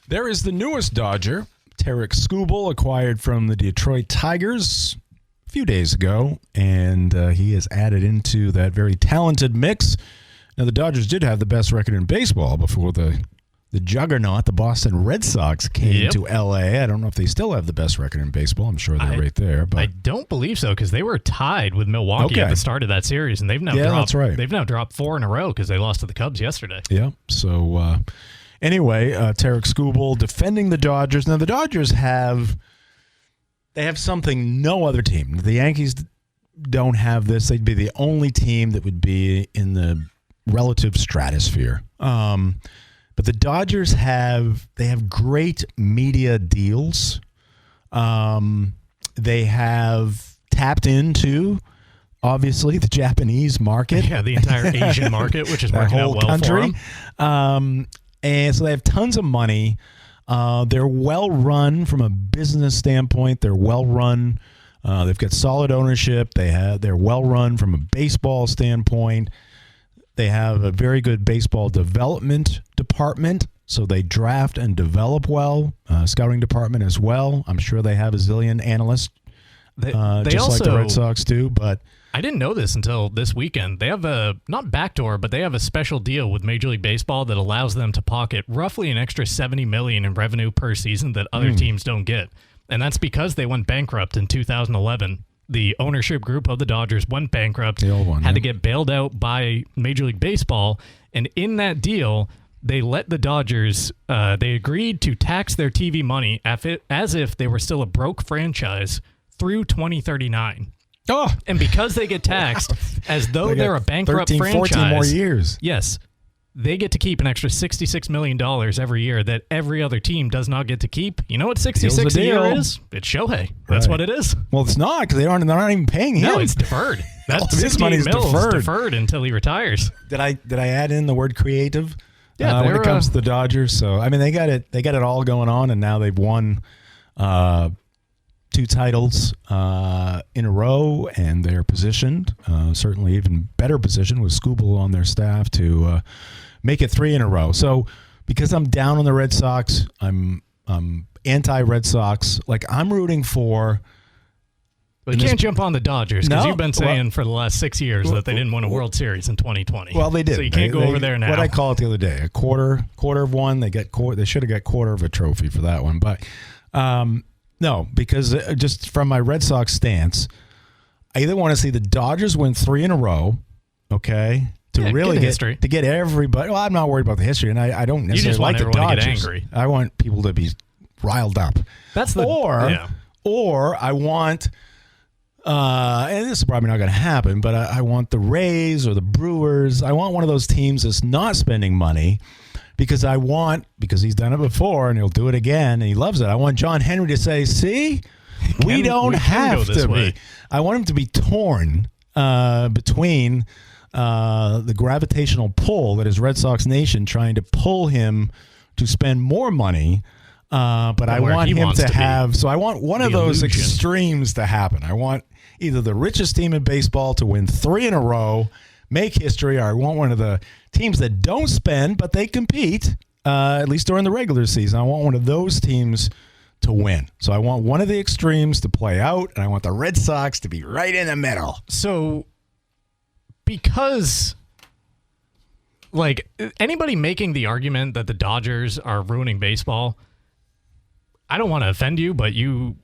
There is the newest Dodger, Tarek Skubal, acquired from the Detroit Tigers a few days ago, and he is added into that very talented mix. Now, the Dodgers did have the best record in baseball before the juggernaut, the Boston Red Sox, came to L.A. I don't know if they still have the best record in baseball. I'm sure they're right there. But I don't believe so, because they were tied with Milwaukee at the start of that series, and they've now They've now dropped 4 in a row because they lost to the Cubs yesterday. Yeah. So anyway, Tarek Skubal defending the Dodgers. Now the Dodgers have something no other team. The Yankees don't have this. They'd be the only team that would be in the relative stratosphere. But the Dodgers have great media deals. They have tapped into, obviously, the Japanese market. Yeah, the entire Asian market, which is working out well for them. And so they have tons of money. They're well run from a business standpoint. They're well run. They've got solid ownership. They're well run from a baseball standpoint. They have a very good baseball development department, so they draft and develop well. Scouting department as well. I'm sure they have a zillion analysts, just also, like the Red Sox do. But I didn't know this until this weekend. They have not backdoor, but they have a special deal with Major League Baseball that allows them to pocket roughly an extra $70 million in revenue per season that other teams don't get. And that's because they went bankrupt in 2011. The ownership group of the Dodgers went bankrupt, had to get bailed out by Major League Baseball, and in that deal, they let the Dodgers, they agreed to tax their TV money as if they were still a broke franchise through 2039. Oh. And because they get taxed as though they're a bankrupt 13, franchise. 14 more years. Yes. They get to keep an extra $66 million every year that every other team does not get to keep. You know what 66 a year is? It's Shohei. That's what it is. Well, it's not, because they're not even paying him. No, it's deferred. That this money is deferred until he retires. Did I add in the word creative? Yeah, when it comes to the Dodgers. So I mean, they got it all going on, and now they've won 2 titles in a row, and they're positioned, certainly even better positioned with Skubal on their staff to make it 3 in a row. So because I'm down on the Red Sox, I'm anti-Red Sox. Like, I'm rooting for... But you can't jump on the Dodgers, because you've been saying for the last 6 years that they didn't win a World Series in 2020. Well, they did. So you can't go over there now. What I call it the other day, a quarter of one. They should have got quarter of a trophy for that one. But no, because just from my Red Sox stance, I either want to see the Dodgers win 3 in a row, okay, to really get everybody. Well, I'm not worried about the history, and I don't necessarily like the Dodgers. To get angry. I want people to be riled up. Or I want. And this is probably not going to happen, but I want the Rays or the Brewers. I want one of those teams that's not spending money because he's done it before and he'll do it again and he loves it. I want John Henry to say, see, we don't have to be. I want him to be torn between the gravitational pull that is Red Sox Nation trying to pull him to spend more money. But I want him to have, so I want one of those extremes to happen. I want either the richest team in baseball to win 3 in a row, make history, or I want one of the teams that don't spend, but they compete, at least during the regular season. I want one of those teams to win. So I want one of the extremes to play out, and I want the Red Sox to be right in the middle. So because... like, anybody making the argument that the Dodgers are ruining baseball... I don't want to offend you, but you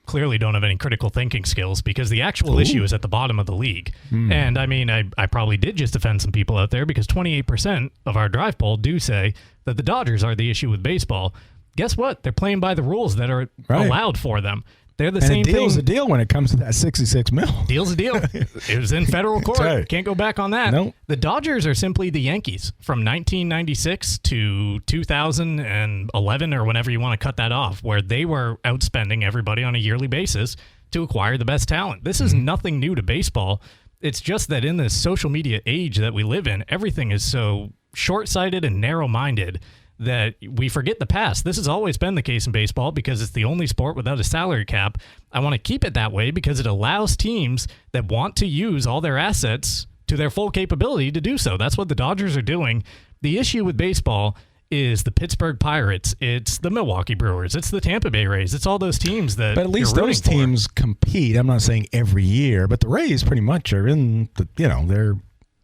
clearly don't have any critical thinking skills because the actual issue is at the bottom of the league. And I mean, I probably did just offend some people out there because 28% of our drive poll do say that the Dodgers are the issue with baseball. Guess what? They're playing by the rules that are allowed for them. They're the same thing. Deal's a deal when it comes to that $66 million. Deal's a deal. It was in federal court. Right. Can't go back on that. Nope. The Dodgers are simply the Yankees from 1996 to 2011 or whenever you want to cut that off, where they were outspending everybody on a yearly basis to acquire the best talent. This is nothing new to baseball. It's just that in this social media age that we live in, everything is so short-sighted and narrow-minded that we forget the past. This has always been the case in baseball because it's the only sport without a salary cap. I want to keep it that way because it allows teams that want to use all their assets to their full capability to do so. That's what the Dodgers are doing. The issue with baseball is the Pittsburgh Pirates, it's the Milwaukee Brewers, it's the Tampa Bay Rays, it's all those teams that. But at least those teams compete. I'm not saying every year, but the Rays pretty much are in the, they're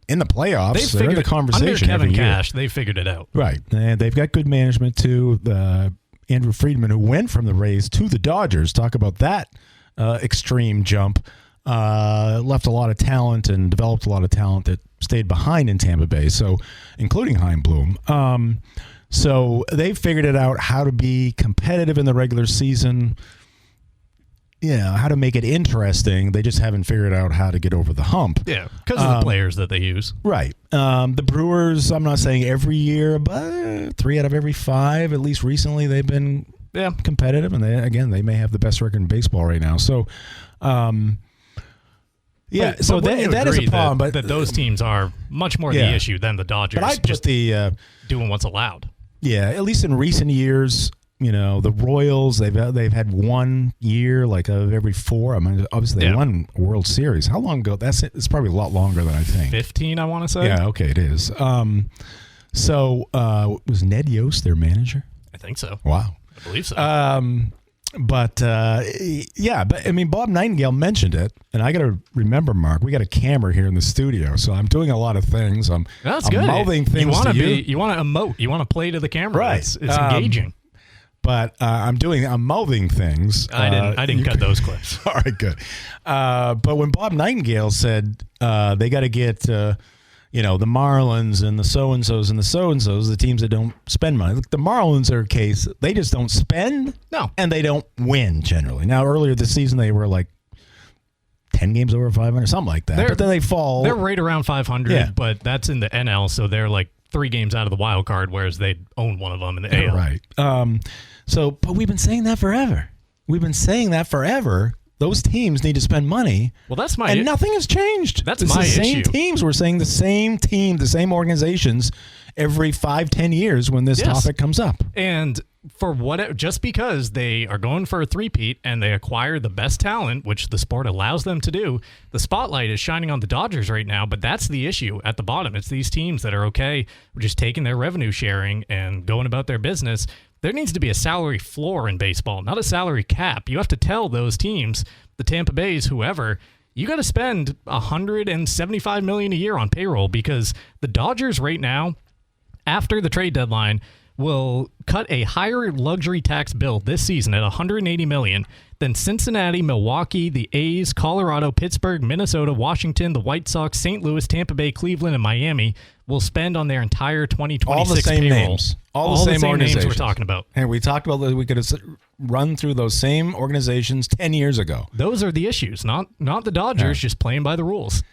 in the playoffs. They're in the conversation under Kevin every year. Cash, they figured it out. Right. And they've got good management too. Andrew Friedman, who went from the Rays to the Dodgers, talk about that extreme jump, left a lot of talent and developed a lot of talent that stayed behind in Tampa Bay, so including Chaim Bloom. So they figured it out how to be competitive in the regular season, how to make it interesting. They just haven't figured out how to get over the hump. Yeah, because of the players that they use. Right. The Brewers, I'm not saying every year, but 3 out of every 5, at least recently, they've been competitive. And they may have the best record in baseball right now. So, that is a problem. But those teams are much more the issue than the Dodgers. But I just doing what's allowed. Yeah, at least in recent years. The Royals, they've had 1 year of every 4. I mean, obviously they won a World Series. How long ago? It's probably a lot longer than I think. 15, I want to say. Yeah, okay, it is. Was Ned Yost their manager? I think so. Wow. I believe so. But I mean, Bob Nightingale mentioned it, and I got to remember, Mark, we got a camera here in the studio, so I'm doing a lot of things. That's I'm good. mouthing things you to you. You want to emote. You want to play to the camera. Right. It's engaging. But I'm mouthing things. I didn't cut those clips. All right, good. But when Bob Nightingale said they got to get, the Marlins and the so-and-sos and the so-and-sos, the teams that don't spend money. Look, the Marlins are a case. They just don't spend. No. And they don't win generally. Now, earlier this season, they were 10 games over 500, something like that. But then they fall. They're right around 500, but that's in the NL, so they're 3 games out of the wild card, whereas they own one of them in the AL. Right. But we've been saying that forever. Those teams need to spend money. Well, that's and nothing has changed. That's my issue. Same teams. We're saying the same team, the same organizations every 5-10 years when this topic comes up. And just because they are going for a three-peat and they acquire the best talent, which the sport allows them to do, the spotlight is shining on the Dodgers right now, but that's the issue at the bottom. It's these teams that are okay with just taking their revenue sharing and going about their business. There needs to be a salary floor in baseball, not a salary cap. You have to tell those teams, the Tampa Bays, whoever, you got to spend $175 million a year on payroll, because the Dodgers right now, after the trade deadline, will cut a higher luxury tax bill this season at $180 million than Cincinnati, Milwaukee, the A's, Colorado, Pittsburgh, Minnesota, Washington, the White Sox, St. Louis, Tampa Bay, Cleveland, and Miami will spend on their entire 2026 all the same payroll. Names. All the same names we're talking about. And we talked about that. We could have run through those same organizations 10 years ago. Those are the issues, not the Dodgers just playing by the rules.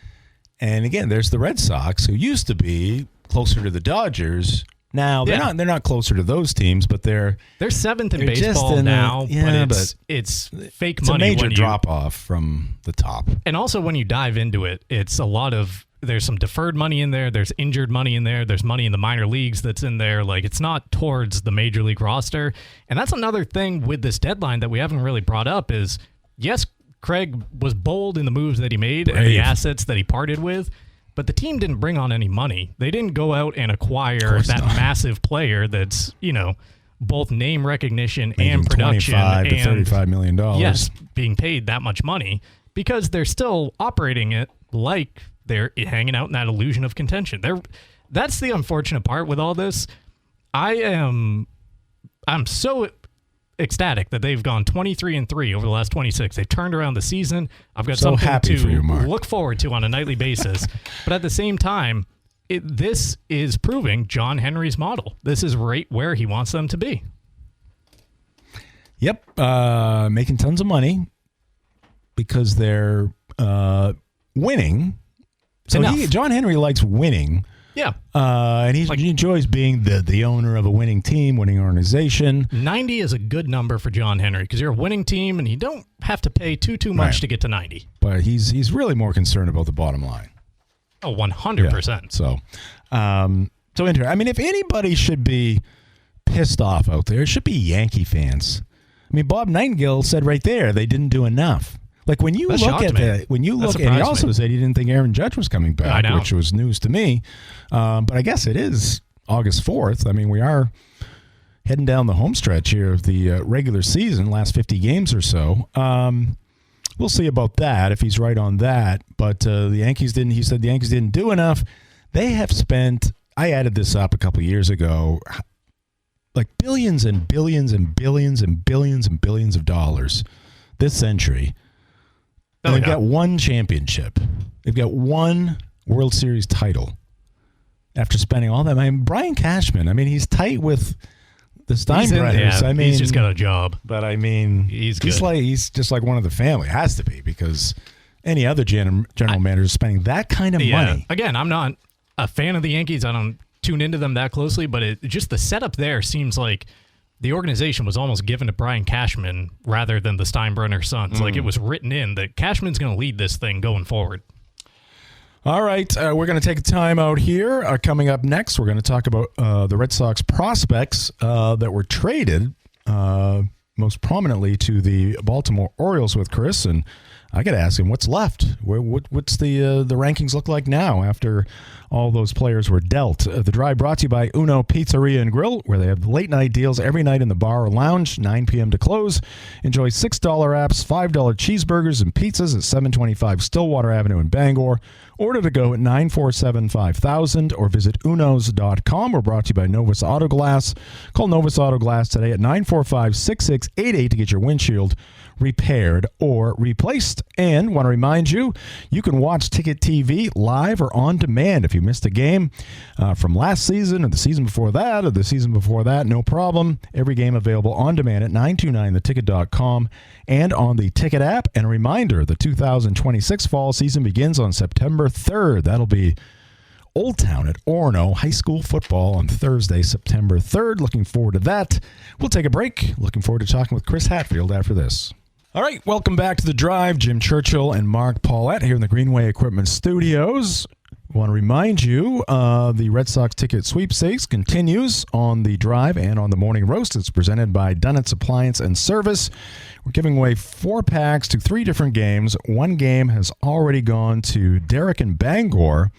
And again, there's the Red Sox, who used to be closer to the Dodgers. Now they're not closer to those teams, but they're 7th in baseball now. But it's fake money. It's a major drop off from the top. And also, when you dive into it, it's a lot of. There's some deferred money in there. There's injured money in there. There's money in the minor leagues that's in there. It's not towards the major league roster. And that's another thing with this deadline that we haven't really brought up is, yes, Craig was bold in the moves that he made and the assets that he parted with, but the team didn't bring on any money. They didn't go out and acquire that massive player that's, both name recognition and production. $25 to $35 million. Yes, being paid that much money, because they're still operating it like they're hanging out in that illusion of contention. That's the unfortunate part with all this. I'm so ecstatic that they've gone 23-3 over the last 26. They've turned around the season. I've got something to look forward to on a nightly basis. But at the same time, this is proving John Henry's model. This is right where he wants them to be. Yep. Making tons of money because they're winning. So John Henry likes winning. Yeah. And he enjoys being the owner of a winning team, winning organization. 90 is a good number for John Henry because you're a winning team and you don't have to pay too much to get to 90. But he's really more concerned about the bottom line. Oh, 100%. Yeah. So interesting. I mean, if anybody should be pissed off out there, it should be Yankee fans. I mean, Bob Nightingale said right there they didn't do enough. When you look at that, and he also said he didn't think Aaron Judge was coming back, which was news to me. But I guess it is August 4th. I mean, we are heading down the home stretch here of the regular season, last 50 games or so. We'll see about that, if he's right on that. But he said the Yankees didn't do enough. They have spent, I added this up a couple of years ago, like billions and billions and billions and billions and billions of dollars this century. And they've got one championship. They've got one World Series title after spending all that. I mean, Brian Cashman, I mean, he's tight with the Steinbrenners. I mean, he's just got a job. But I mean, he's just like one of the family. Has to be, because any other general manager is spending that kind of money. Again, I'm not a fan of the Yankees. I don't tune into them that closely, but just the setup there seems like the organization was almost given to Brian Cashman rather than the Steinbrenner sons. Like, it was written in that Cashman's going to lead this thing going forward. All right, we're going to take a time out here. Coming up next, we're going to talk about the Red Sox prospects that were traded most prominently to the Baltimore Orioles with Chris. And I got to ask him, what's left? What's the rankings look like now after all those players were dealt? The Drive brought to you by Uno Pizzeria and Grill, where they have late night deals every night in the bar or lounge, 9 p.m. to close. Enjoy $6 apps, $5 cheeseburgers and pizzas at 725 Stillwater Avenue in Bangor. Order to go at 947-5000 or visit unos.com. We're brought to you by Novus Auto Glass. Call Novus Auto Glass today at 945-6688 to get your windshield repaired or replaced. And want to remind you, you can watch Ticket TV live or on demand if you missed a game from last season or the season before that, no problem. Every game available on demand at 929theticket.com and on the Ticket app. And a reminder, the 2026 fall season begins on September 3rd. That'll be Old Town at Orono High School football on Thursday, September 3rd. Looking forward to that. We'll take a break. Looking forward to talking with Chris Hatfield after this. All right, welcome back to The Drive. Jim Churchill and Mark Paulette here in the Greenway Equipment Studios. I want to remind you, the Red Sox ticket sweepstakes continues on The Drive and on the Morning Roast. It's presented by Dunnett's Appliance and Service. We're giving away 4 packs to 3 different games. One game has already gone to Derek and Bangor.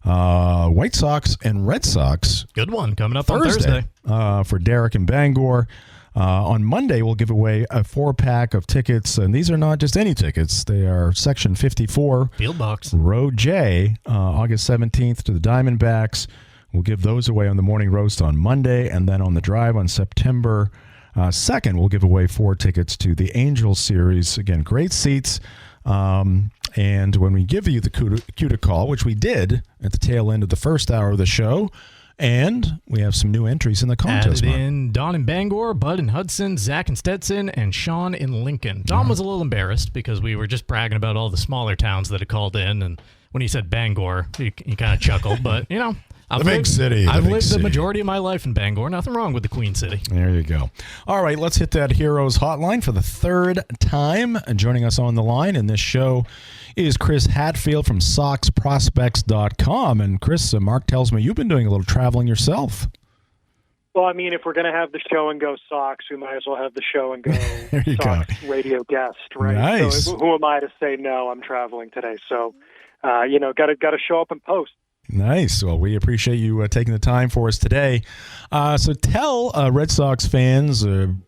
White Sox and Red Sox. Good one coming up on Thursday. For Derek and Bangor. On Monday, we'll give away a 4-pack of tickets, and these are not just any tickets. They are Section 54, Field Box, Row J, August 17th to the Diamondbacks. We'll give those away on the Morning Roast on Monday, and then on the Drive on September 2nd, we'll give away 4 tickets to the Angels Series. Again, great seats. And when we give you the cue to call, which we did at the tail end of the first hour of the show, and we have some new entries in the contest. Added in Don in Bangor, Bud in Hudson, Zach in Stetson, and Sean in Lincoln. Don was a little embarrassed because we were just bragging about all the smaller towns that had called in, and when he said Bangor, he kind of chuckled. But, you know, I've lived the majority of my life in Bangor. Nothing wrong with the Queen City. There you go. All right, let's hit that Heroes Hotline for the 3rd time. And joining us on the line in this show is Chris Hatfield from SoxProspects.com. And Chris, Mark tells me you've been doing a little traveling yourself. Well, I mean, if we're going to have the show and go Sox, we might as well have the show and go Sox radio guest, right? Nice. So who am I to say no? I'm traveling today, so got to show up and post. Nice. Well, we appreciate you taking the time for us today. So tell Red Sox fans of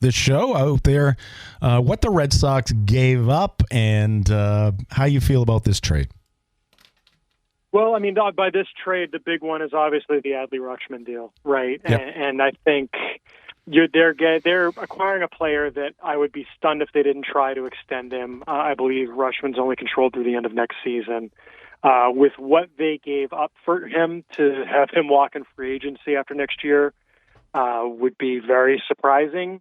this show out there what the Red Sox gave up and how you feel about this trade. Well, I mean, by this trade, the big one is obviously the Adley Rutschman deal, right? Yep. And I think they're acquiring a player that I would be stunned if they didn't try to extend him. I believe Rutschman's only controlled through the end of next season. With what they gave up for him to have him walk in free agency after next year would be very surprising.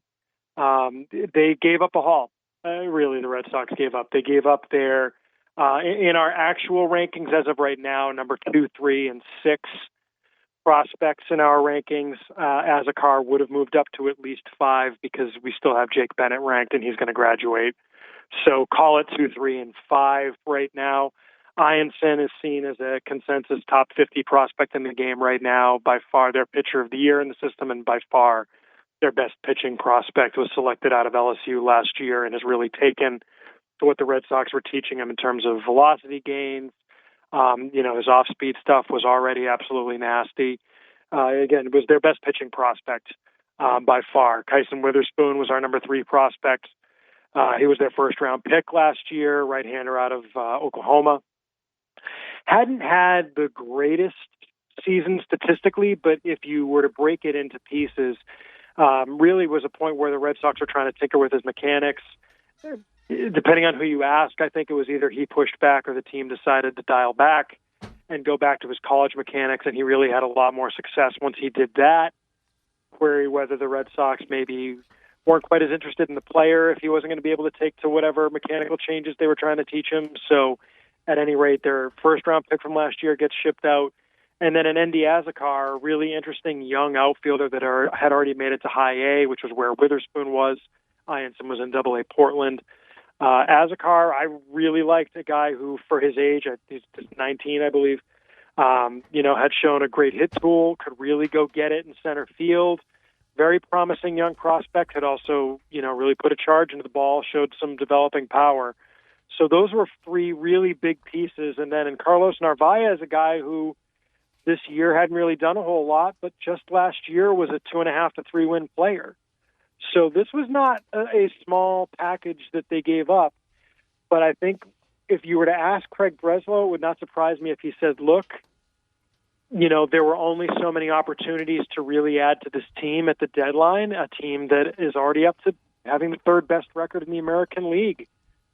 They gave up a haul. Really, the Red Sox gave up. They gave up their, in our actual rankings as of right now, number 2, 3, and 6 prospects in our rankings. As a car would have moved up to at least 5 because we still have Jake Bennett ranked and he's going to graduate. So call it 2, 3, and 5 right now. Ianson is seen as a consensus top 50 prospect in the game right now. By far their pitcher of the year in the system, and by far their best pitching prospect. Was selected out of LSU last year and has really taken to what the Red Sox were teaching him in terms of velocity gains. His off-speed stuff was already absolutely nasty. Again, it was their best pitching prospect by far. Kyson Witherspoon was our number 3 prospect. He was their first-round pick last year, right-hander out of Oklahoma. Hadn't had the greatest season statistically, but if you were to break it into pieces, really was a point where the Red Sox were trying to tinker with his mechanics. Depending on who you ask, I think it was either he pushed back or the team decided to dial back and go back to his college mechanics, and he really had a lot more success once he did that. Query whether the Red Sox maybe weren't quite as interested in the player if he wasn't going to be able to take to whatever mechanical changes they were trying to teach him. So at any rate, their first-round pick from last year gets shipped out. And then an Endy Azekar, a really interesting young outfielder that had already made it to high A, which was where Witherspoon was. Ianson was in Double A Portland. Azekar, I really liked, a guy who, for his age, he's 19, I believe, had shown a great hit tool, could really go get it in center field. Very promising young prospect, had also, really put a charge into the ball, showed some developing power. So those were 3 really big pieces. And then in Carlos Narvaez, a guy who this year hadn't really done a whole lot, but just last year was a 2.5 to 3 win player. So this was not a small package that they gave up. But I think if you were to ask Craig Breslow, it would not surprise me if he said, look, there were only so many opportunities to really add to this team at the deadline, a team that is already up to having the 3rd best record in the American League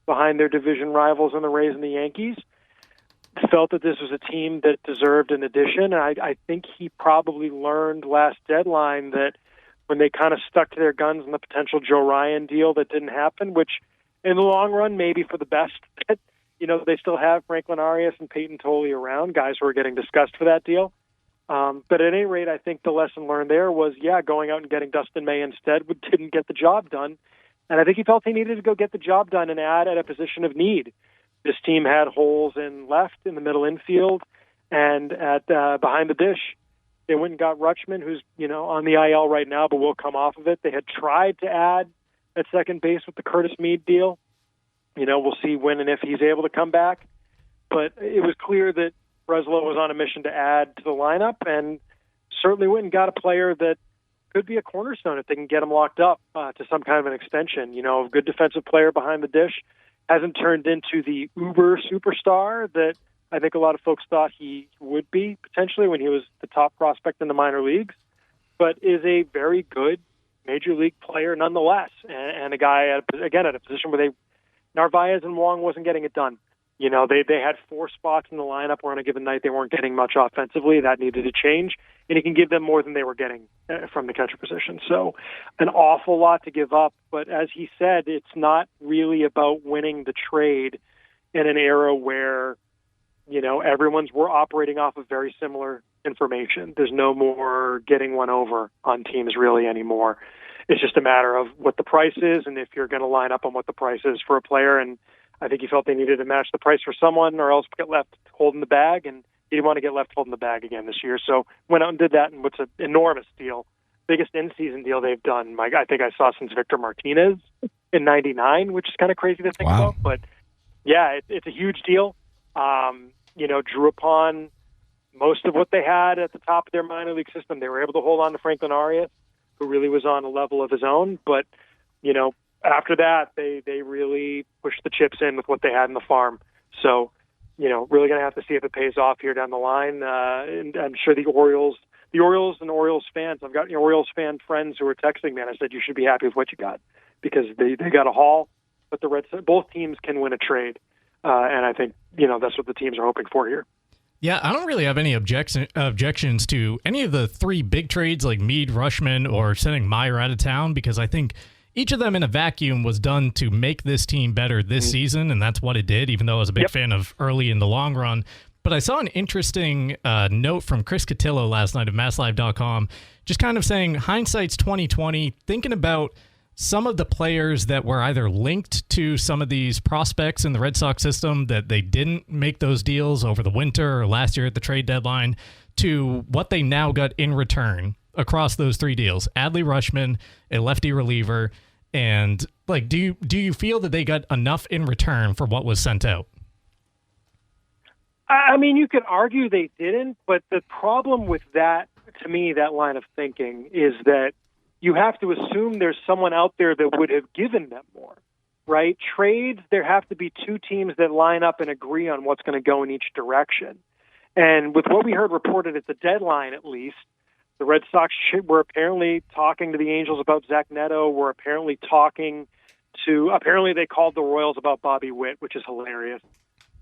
behind their division rivals in the Rays and the Yankees. Felt that this was a team that deserved an addition. And I think he probably learned last deadline that when they kind of stuck to their guns on the potential Joe Ryan deal that didn't happen, which in the long run, maybe for the best, they still have Franklin Arias and Peyton Tolley around, guys who are getting discussed for that deal. But at any rate, I think the lesson learned there was, going out and getting Dustin May instead didn't get the job done. And I think he felt he needed to go get the job done and add at a position of need. This team had holes in left, in the middle infield, and at behind the dish. They went and got Rutschman, who's on the IL right now, but will come off of it. They had tried to add at second base with the Curtis Meade deal. We'll see when and if he's able to come back. But it was clear that Breslow was on a mission to add to the lineup, and certainly went and got a player that could be a cornerstone if they can get him locked up to some kind of an extension. A good defensive player behind the dish. Hasn't turned into the uber superstar that I think a lot of folks thought he would be potentially when he was the top prospect in the minor leagues, but is a very good major league player nonetheless. And a guy, at a position where Narvaez and Wong wasn't getting it done. They had 4 spots in the lineup where on a given night they weren't getting much offensively. That needed to change, and he can give them more than they were getting from the catcher position. So an awful lot to give up. But as he said, it's not really about winning the trade in an era where, we're operating off of very similar information. There's no more getting one over on teams really anymore. It's just a matter of what the price is, and if you're going to line up on what the price is for a player. And I think he felt they needed to match the price for someone or else get left holding the bag, and he didn't want to get left holding the bag again this year. So went out and did that, and what's an enormous deal, biggest in-season deal they've done, I think I saw since Victor Martinez in '99, which is kind of crazy to think about. But, it's a huge deal. Drew upon most of what they had at the top of their minor league system. They were able to hold on to Franklin Arias, who really was on a level of his own. But, after that, they really pushed the chips in with what they had in the farm. So, really going to have to see if it pays off here down the line. And I'm sure the Orioles and Orioles fans, I've got Orioles fan friends who are texting me, and I said, you should be happy with what you got because they got a haul, but both teams can win a trade. And I think, that's what the teams are hoping for here. Yeah, I don't really have any objections to any of the 3 big trades like Meade, Rutschman, or sending Meyer out of town, because I think each of them in a vacuum was done to make this team better this season, and that's what it did, even though I was a big fan of early in the long run. But I saw an interesting note from Chris Cotillo last night of MassLive.com, just kind of saying hindsight's 2020, thinking about some of the players that were either linked to some of these prospects in the Red Sox system that they didn't make those deals over the winter or last year at the trade deadline, to what they now got in return across those 3 deals. Adley Rutschman, a lefty reliever, and do you feel that they got enough in return for what was sent out? I mean, you could argue they didn't, but the problem with that to me, that line of thinking is that you have to assume there's someone out there that would have given them more, right? Trades, there have to be two teams that line up and agree on what's going to go in each direction. And with what we heard reported at the deadline, at least, the Red Sox were apparently talking to the Angels about Zach Neto, were apparently they called the Royals about Bobby Witt, which is hilarious.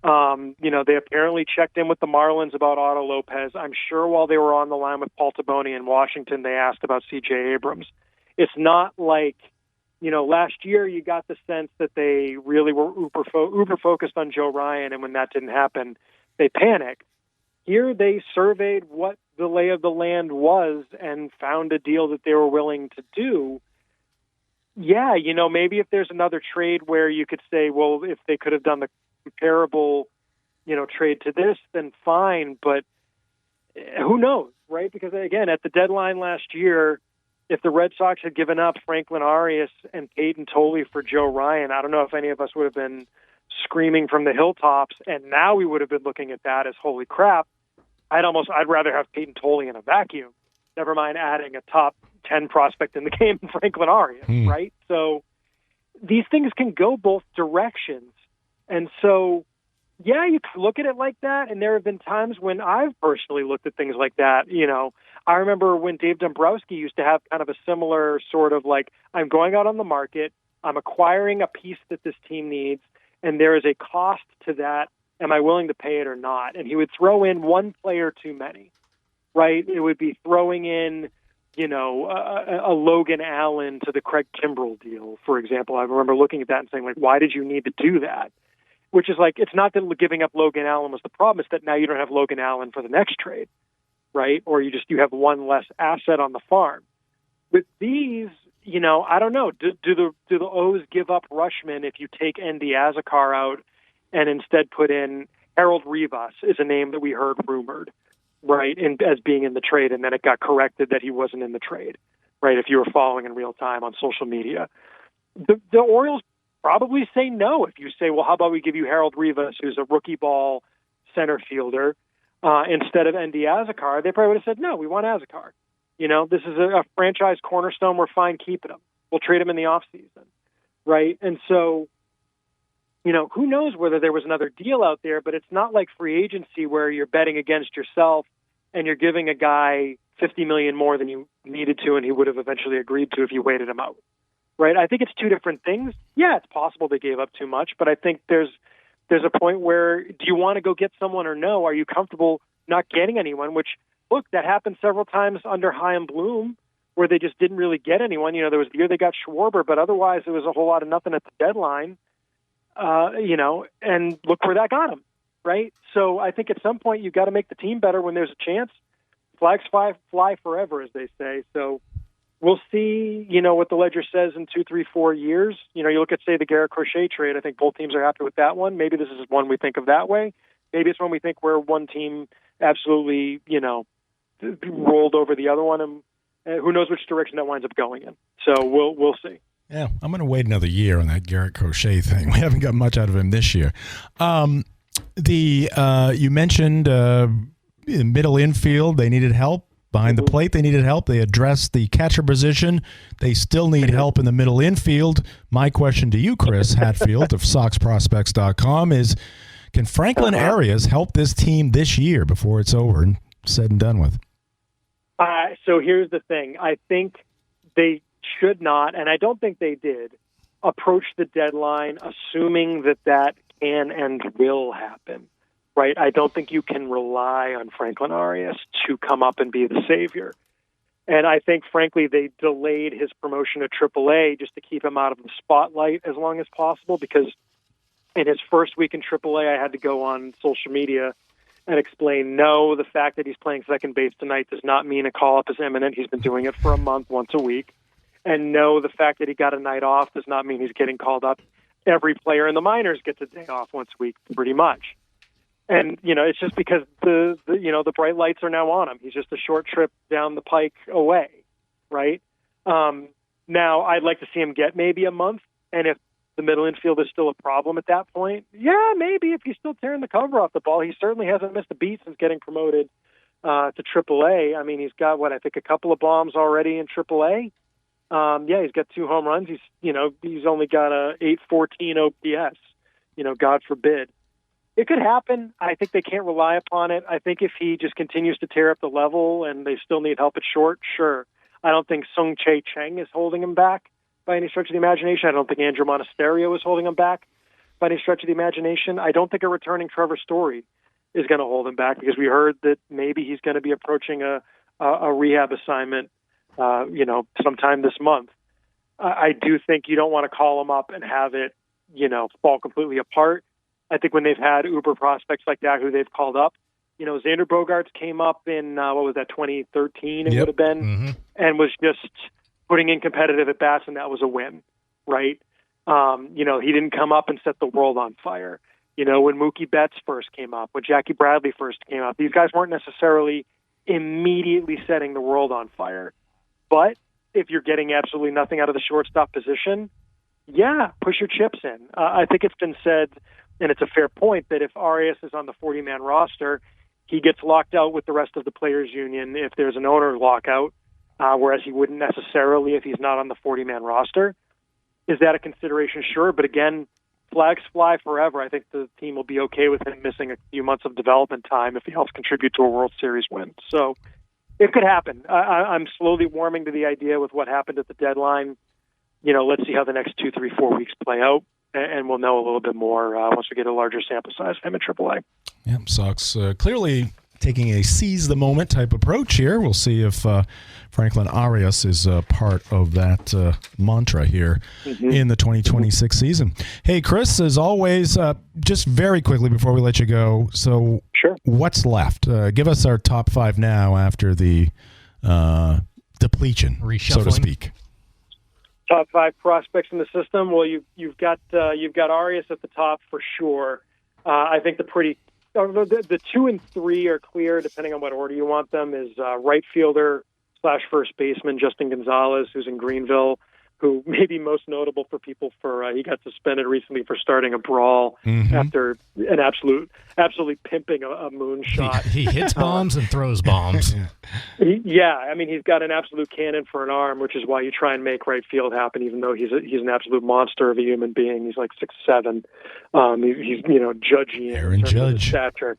They apparently checked in with the Marlins about Otto Lopez. I'm sure while they were on the line with Paul Taboni in Washington, they asked about C.J. Abrams. It's not like, last year you got the sense that they really were uber focused on Joe Ryan, and when that didn't happen, they panicked. Here they surveyed what the lay of the land was and found a deal that they were willing to do. Yeah, maybe if there's another trade where you could say, well, if they could have done the comparable, trade to this, then fine. But who knows, right? Because, again, at the deadline last year, if the Red Sox had given up Franklin Arias and Peyton Tolley for Joe Ryan, I don't know if any of us would have been screaming from the hilltops, and now we would have been looking at that as holy crap. I'd rather have Peyton Tolley in a vacuum. Never mind adding a top 10 prospect in the game in Franklin Arias, right? So these things can go both directions. And so, yeah, you can look at it like that, and there have been times when I've personally looked at things like that. I remember when Dave Dombrowski used to have kind of a similar sort of like, I'm going out on the market, I'm acquiring a piece that this team needs, and there is a cost to that. Am I willing to pay it or not? And he would throw in one player too many, right? It would be throwing in, a Logan Allen to the Craig Kimbrell deal, for example. I remember looking at that and saying, like, why did you need to do that? Which is like, it's not that giving up Logan Allen was the problem. It's that now you don't have Logan Allen for the next trade, right? Or you have one less asset on the farm. With these, I don't know. Do the O's give up Rushman if you take Endy Azakar out and instead put in Harold Rivas is a name that we heard rumored, right, as being in the trade, and then it got corrected that he wasn't in the trade, right, if you were following in real time on social media. The Orioles probably say no if you say, well, how about we give you Harold Rivas, who's a rookie ball center fielder, instead of Endy Azakar. They probably would have said, no, we want Azakar. This is a franchise cornerstone. We're fine keeping him. We'll trade him in the offseason, right? And so, who knows whether there was another deal out there, but it's not like free agency where you're betting against yourself and you're giving a guy $50 million more than you needed to and he would have eventually agreed to if you waited him out, right? I think it's two different things. Yeah, it's possible they gave up too much, but I think there's a point where, do you want to go get someone or no? Are you comfortable not getting anyone? Which, look, that happened several times under Chaim Bloom, where they just didn't really get anyone. There was the year they got Schwarber, but otherwise it was a whole lot of nothing at the deadline. And look where that got him, right? So I think at some point you've got to make the team better when there's a chance. Flags fly forever, as they say. So we'll see, what the ledger says in 2, 3, 4 years. You look at, say, the Garrett Crochet trade. I think both teams are happy with that one. Maybe this is one we think of that way. Maybe it's one we think where one team absolutely, rolled over the other one, and who knows which direction that winds up going in. So we'll see. Yeah, I'm going to wait another year on that Garrett Crochet thing. We haven't got much out of him this year. You mentioned middle infield, they needed help. Behind the plate, they needed help. They addressed the catcher position. They still need help in the middle infield. My question to you, Chris Hatfield of SoxProspects.com is, can Franklin Arias help this team this year before it's over and said and done with? So here's the thing. I think they should not, and I don't think they did, approach the deadline assuming that can and will happen, right? I don't think you can rely on Franklin Arias to come up and be the savior. And I think, frankly, they delayed his promotion to AAA just to keep him out of the spotlight as long as possible, because in his first week in AAA, I had to go on social media and explain, no, the fact that he's playing second base tonight does not mean a call-up is imminent. He's been doing it for a month, once a week. And no, the fact that he got a night off does not mean he's getting called up. Every player in the minors gets a day off once a week, pretty much. And, it's just because the bright lights are now on him. He's just a short trip down the pike away, right? Now, I'd like to see him get maybe a month. And if the middle infield is still a problem at that point, yeah, maybe if he's still tearing the cover off the ball. He certainly hasn't missed a beat since getting promoted to AAA. I mean, he's got I think a couple of bombs already in AAA. He's got 2 home runs. He's only got a 814 OPS. God forbid. It could happen. I think they can't rely upon it. I think if he just continues to tear up the level and they still need help at short, sure. I don't think Sung Chae Cheng is holding him back by any stretch of the imagination. I don't think Andrew Monasterio is holding him back by any stretch of the imagination. I don't think a returning Trevor Story is going to hold him back, because we heard that maybe he's going to be approaching a rehab assignment, sometime this month. I do think you don't want to call him up and have it, fall completely apart. I think when they've had uber prospects like that who they've called up, Xander Bogaerts came up in, 2013 it would have been, and was just putting in competitive at-bats, and that was a win, right? He didn't come up and set the world on fire. When Mookie Betts first came up, when Jackie Bradley first came up, these guys weren't necessarily immediately setting the world on fire. But if you're getting absolutely nothing out of the shortstop position, push your chips in. I think it's been said, and it's a fair point, that if Arias is on the 40-man roster, he gets locked out with the rest of the players' union if there's an owner lockout, whereas he wouldn't necessarily if he's not on the 40-man roster. Is that a consideration? Sure, but again, flags fly forever. I think the team will be okay with him missing a few months of development time if he helps contribute to a World Series win. So it could happen. I'm slowly warming to the idea with what happened at the deadline. Let's see how the next 2, 3, 4 weeks play out, and we'll know a little bit more once we get a larger sample size of him in AAA. Yeah, Sox clearly taking a seize-the-moment type approach here. We'll see if Franklin Arias is part of that mantra here in the 2026 season. Hey, Chris, as always, just very quickly before we let you go, so sure. What's left? Give us our top 5 now after the depletion, so to speak. Top 5 prospects in the system. Well, you've got Arias at the top for sure. I think the 2 and 3 are clear, depending on what order you want them. Is right fielder / first baseman Justin Gonzalez, who's in Greenville, who may be most notable for people for he got suspended recently for starting a brawl after an absolutely pimping a moonshot. He hits bombs and throws bombs. He's got an absolute cannon for an arm, which is why you try and make right field happen, even though he's an absolute monster of a human being. He's like 6'7". He's judgy in terms of his stature.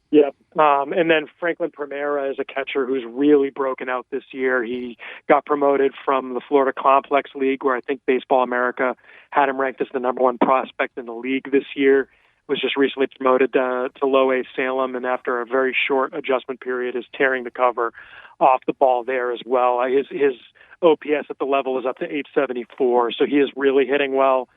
Yep. And then Franklin Primera is a catcher who's really broken out this year. He got promoted from the Florida Complex League, where I think Baseball America had him ranked as the number 1 prospect in the league this year. Was just recently promoted to Low A Salem, and after a very short adjustment period is tearing the cover off the ball there as well. His OPS at the level is up to 874, so he is really hitting well.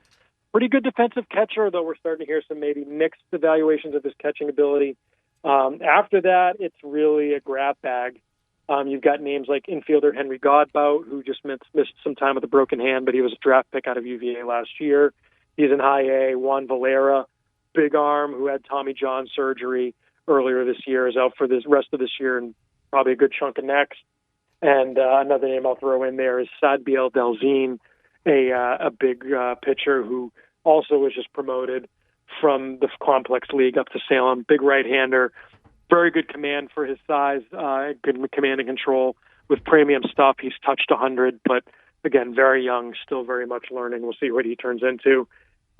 Pretty good defensive catcher, though we're starting to hear some maybe mixed evaluations of his catching ability. After that, it's really a grab bag. You've got names like infielder Henry Godbout, who just missed some time with a broken hand, but he was a draft pick out of UVA last year. He's in high A. Juan Valera, big arm, who had Tommy John surgery earlier this year, is out for the rest of this year and probably a good chunk of next. And another name I'll throw in there is Sadbiel Delzine, a big pitcher who also was just promoted from the Complex League up to Salem. Big right-hander, very good command for his size, good command and control. With premium stuff, he's touched 100, but again, very young, still very much learning. We'll see what he turns into.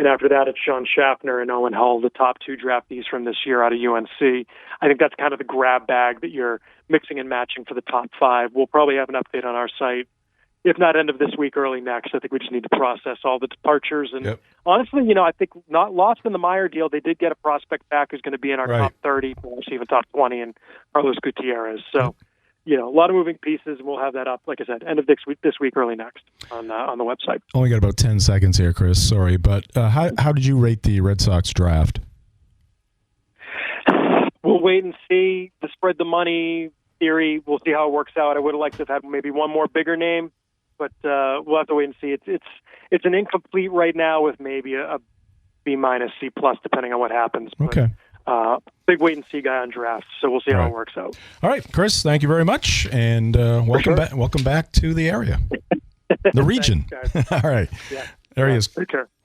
And after that, it's Sean Schaffner and Owen Hull, the top 2 draftees from this year out of UNC. I think that's kind of the grab bag that you're mixing and matching for the top 5. We'll probably have an update on our site, if not end of this week, early next. I think we just need to process all the departures. And honestly, I think not lost in the Meyer deal, they did get a prospect back who's going to be in our top 30, perhaps even top 20, and Carlos Gutierrez. So, a lot of moving pieces, and we'll have that up, like I said, end of this week, early next on the website. Only got about 10 seconds here, Chris. Sorry, but how did you rate the Red Sox draft? We'll wait and see. The spread the money theory, we'll see how it works out. I would have liked to have had maybe one more bigger name, but we'll have to wait and see. It's an incomplete right now with maybe a B-, C+, depending on what happens. But, okay. Big wait-and-see guy on drafts, so we'll see how it works out. All right, Chris, thank you very much, and welcome back to the area, the region. Thanks, all right. There he is,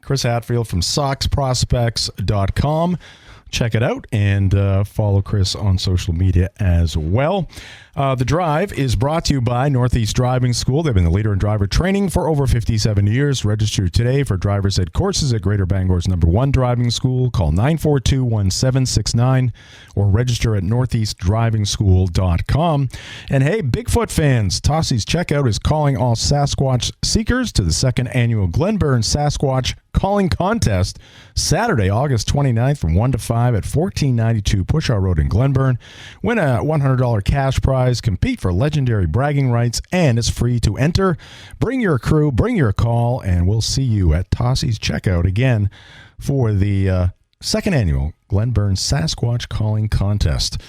Chris Hatfield from SoxProspects.com. check it out and follow Chris on social media as well. The Drive is brought to you by Northeast Driving School. They've been the leader in driver training for over 57 years. Register today for driver's ed courses at Greater Bangor's #1 driving school. Call 942-1769 or register at northeastdrivingschool.com. And hey, Bigfoot fans, Tossie's Checkout is calling all Sasquatch seekers to the second annual Glenburn Sasquatch Calling Contest, Saturday, August 29th from 1 to 5 at 1492 Pushaw Road in Glenburn. Win a $100 cash prize, compete for legendary bragging rights, and it's free to enter. Bring your crew, bring your call, and we'll see you at Tossie's Checkout again for the second annual Glenburn Sasquatch Calling Contest.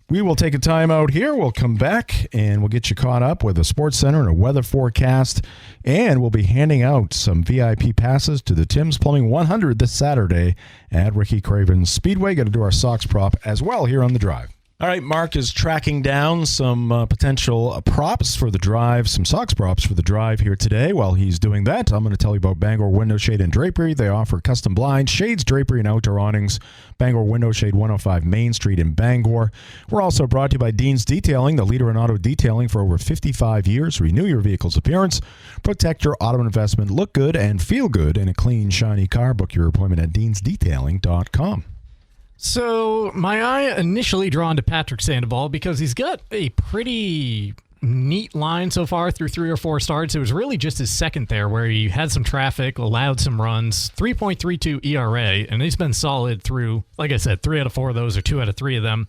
We will take a time out here. We'll come back and we'll get you caught up with a sports center and a weather forecast. And we'll be handing out some VIP passes to the Tim's Plumbing 100 this Saturday at Ricky Craven's Speedway. Got to do our Sox prop as well here on The Drive. All right, Mark is tracking down some potential props for The Drive, some Sox props for The Drive here today. While he's doing that, I'm going to tell you about Bangor Window Shade and Drapery. They offer custom blinds, shades, drapery, and outdoor awnings. Bangor Window Shade, 105 Main Street in Bangor. We're also brought to you by Dean's Detailing, the leader in auto detailing for over 55 years. Renew your vehicle's appearance, protect your auto investment, look good, and feel good in a clean, shiny car. Book your appointment at deansdetailing.com. So my eye initially drawn to Patrick Sandoval because he's got a pretty neat line so far through 3 or 4 starts. It was really just his second there where he had some traffic, allowed some runs, 3.32 ERA, and he's been solid through, like I said, 3 out of 4 of those or 2 out of 3 of them.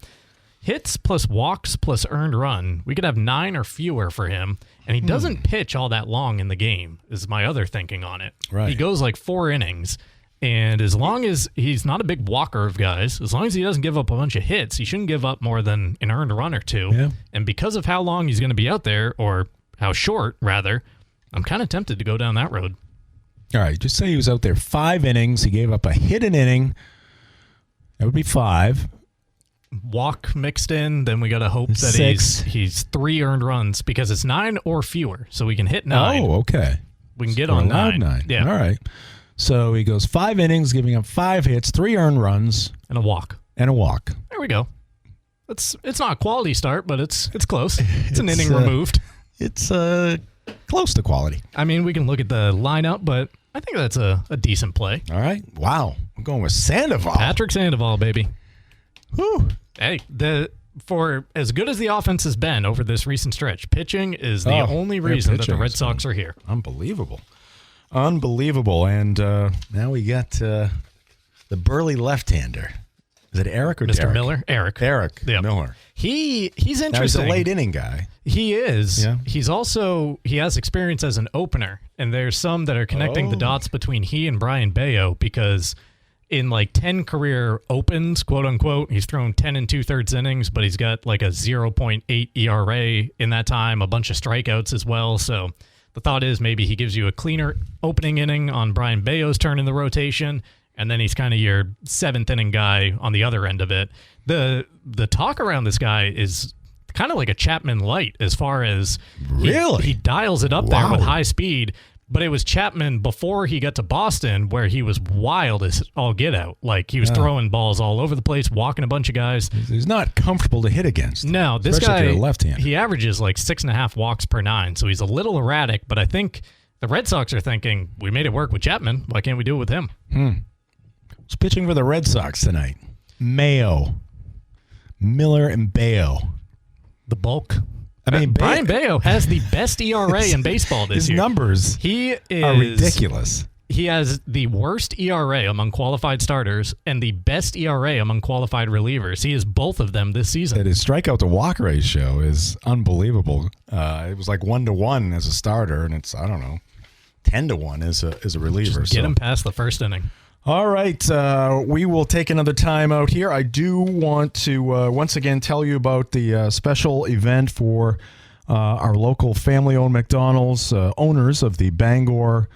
Hits plus walks plus earned run. We could have 9 or fewer for him, and he doesn't pitch all that long in the game is my other thinking on it. Right. He goes like 4 innings. And as long as he's not a big walker of guys, as long as he doesn't give up a bunch of hits, he shouldn't give up more than an earned run or 2. Yeah. And because of how long he's going to be out there, or how short, rather, I'm kind of tempted to go down that road. All right, just say he was out there 5 innings. He gave up a hit an inning. That would be 5. Walk mixed in, then we got to hope that 6. he's 3 earned runs because it's 9 or fewer. So we can hit 9. Oh, okay. We can get on 9. Yeah. All right. So he goes 5 innings, giving up 5 hits, 3 earned runs, And a walk. and a walk. There we go. It's not a quality start, but it's close. It's an inning removed. It's close to quality. I mean, we can look at the lineup, but I think that's a decent play. All right. Wow. I'm going with Sandoval. Patrick Sandoval, baby. Whew. Hey, for as good as the offense has been over this recent stretch, pitching is the only reason that the Red Sox are here. Unbelievable. And now we got the burly left-hander. Is it Eric or Mr. Derek? Miller? Eric Yep. Miller. He's interesting. Now he's a late inning guy. He is. Yeah. He's also, he has experience as an opener, and there's some that are connecting the dots between he and Brian Bayo because in like 10 career opens, quote unquote, he's thrown 10 2/3 innings, but he's got like a 0.8 ERA in that time, a bunch of strikeouts as well. So the thought is maybe he gives you a cleaner opening inning on Brian Bayo's turn in the rotation, and then he's kind of your 7th inning guy on the other end of it. The talk around this guy is kind of like a Chapman light as far as he dials it up there with high speed, but it was Chapman before he got to Boston where he was wild as all get out. Like he was throwing balls all over the place, walking a bunch of guys. He's not comfortable to hit against. No, this especially guy, if you're a left-hander. he averages like 6.5 walks per 9, so he's a little erratic, but I think the Red Sox are thinking, we made it work with Chapman. Why can't we do it with him? Who's pitching for the Red Sox tonight? Miller and Bayo. The bulk. I mean, Brian Bayo has the best ERA in baseball this year. His numbers are ridiculous. He has the worst ERA among qualified starters and the best ERA among qualified relievers. He has both of them this season. His strikeout to walk ratio is unbelievable. It was like 1-to-1 as a starter, and it's, I don't know, 10-to-1 as a reliever. Just get him past the first inning. All right, we will take another time out here. I do want to once again tell you about the special event for our local family-owned McDonald's owners of the Bangor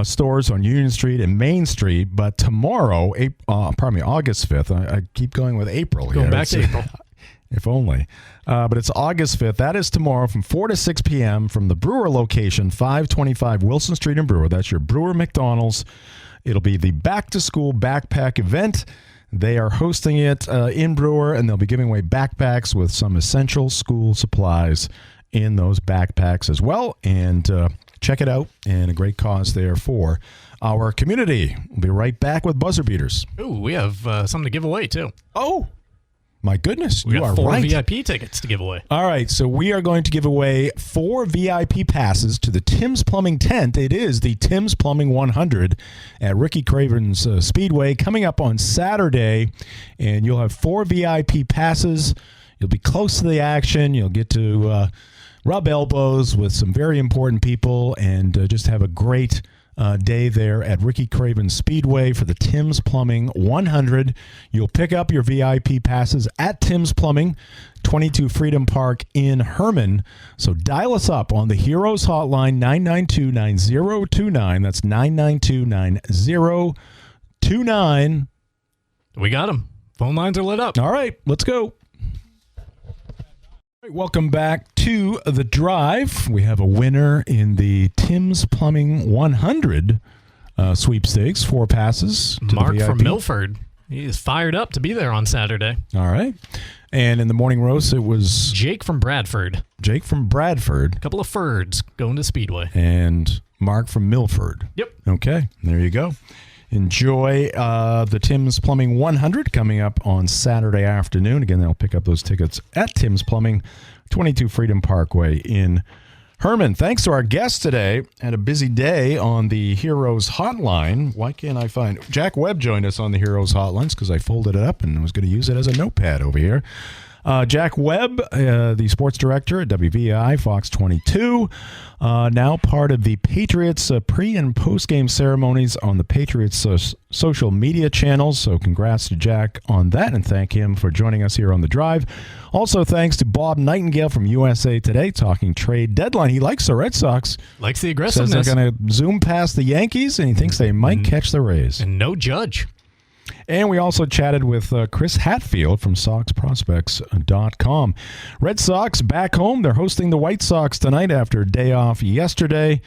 stores on Union Street and Main Street. But tomorrow, August 5th, I keep going with April here. Going back to April. If only. But it's August 5th. That is tomorrow from 4 to 6 p.m. from the Brewer location, 525 Wilson Street in Brewer. That's your Brewer McDonald's. It'll be the back-to-school backpack event. They are hosting it in Brewer, and they'll be giving away backpacks with some essential school supplies in those backpacks as well. And check it out, and a great cause there for our community. We'll be right back with Buzzer Beaters. Ooh, we have something to give away, too. Oh, my goodness. We you got are 4 right. VIP tickets to give away. All right, so we are going to give away 4 VIP passes to the Tim's Plumbing tent. It is the Tim's Plumbing 100 at Ricky Craven's Speedway coming up on Saturday, and you'll have 4 VIP passes. You'll be close to the action. You'll get to rub elbows with some very important people and just have a great day there at Ricky Craven Speedway for the Tim's Plumbing 100. You'll pick up your VIP passes at Tim's Plumbing, 22 Freedom Park in Herman. So dial us up on the Heroes Hotline, 992-9029. That's 992-9029. We got them. Phone lines are lit up. All right, let's go. Welcome back to The Drive. We have a winner in the Tim's Plumbing 100 sweepstakes, 4 passes to Mark the VIP. from Milford. He is fired up to be there on Saturday. All right. And in the morning roast, it was Jake from Bradford. Jake from Bradford. A couple of Fords going to Speedway. And Mark from Milford. Yep. Okay, there you go. Enjoy the Tim's Plumbing 100 coming up on Saturday afternoon. Again, they'll pick up those tickets at Tim's Plumbing, 22 Freedom Parkway in Herman. Thanks to our guest today. Had a busy day on the Heroes Hotline. Why can't I find... Jack Webb joined us on the Heroes Hotlines because I folded it up and was going to use it as a notepad over here. Jack Webb, the sports director at WVI Fox 22, now part of the Patriots pre- and post-game ceremonies on the Patriots social media channels. So congrats to Jack on that, and thank him for joining us here on The Drive. Also, thanks to Bob Nightingale from USA Today talking trade deadline. He likes the Red Sox. Likes the Says aggressiveness. they're going to zoom past the Yankees, and he thinks they might catch the Rays. And no judge. And we also chatted with Chris Hatfield from SoxProspects.com. Red Sox back home. They're hosting the White Sox tonight after a day off yesterday.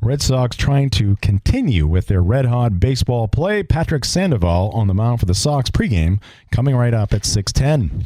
Red Sox trying to continue with their red-hot baseball play. Patrick Sandoval on the mound for the Sox pregame coming right up at 6:10.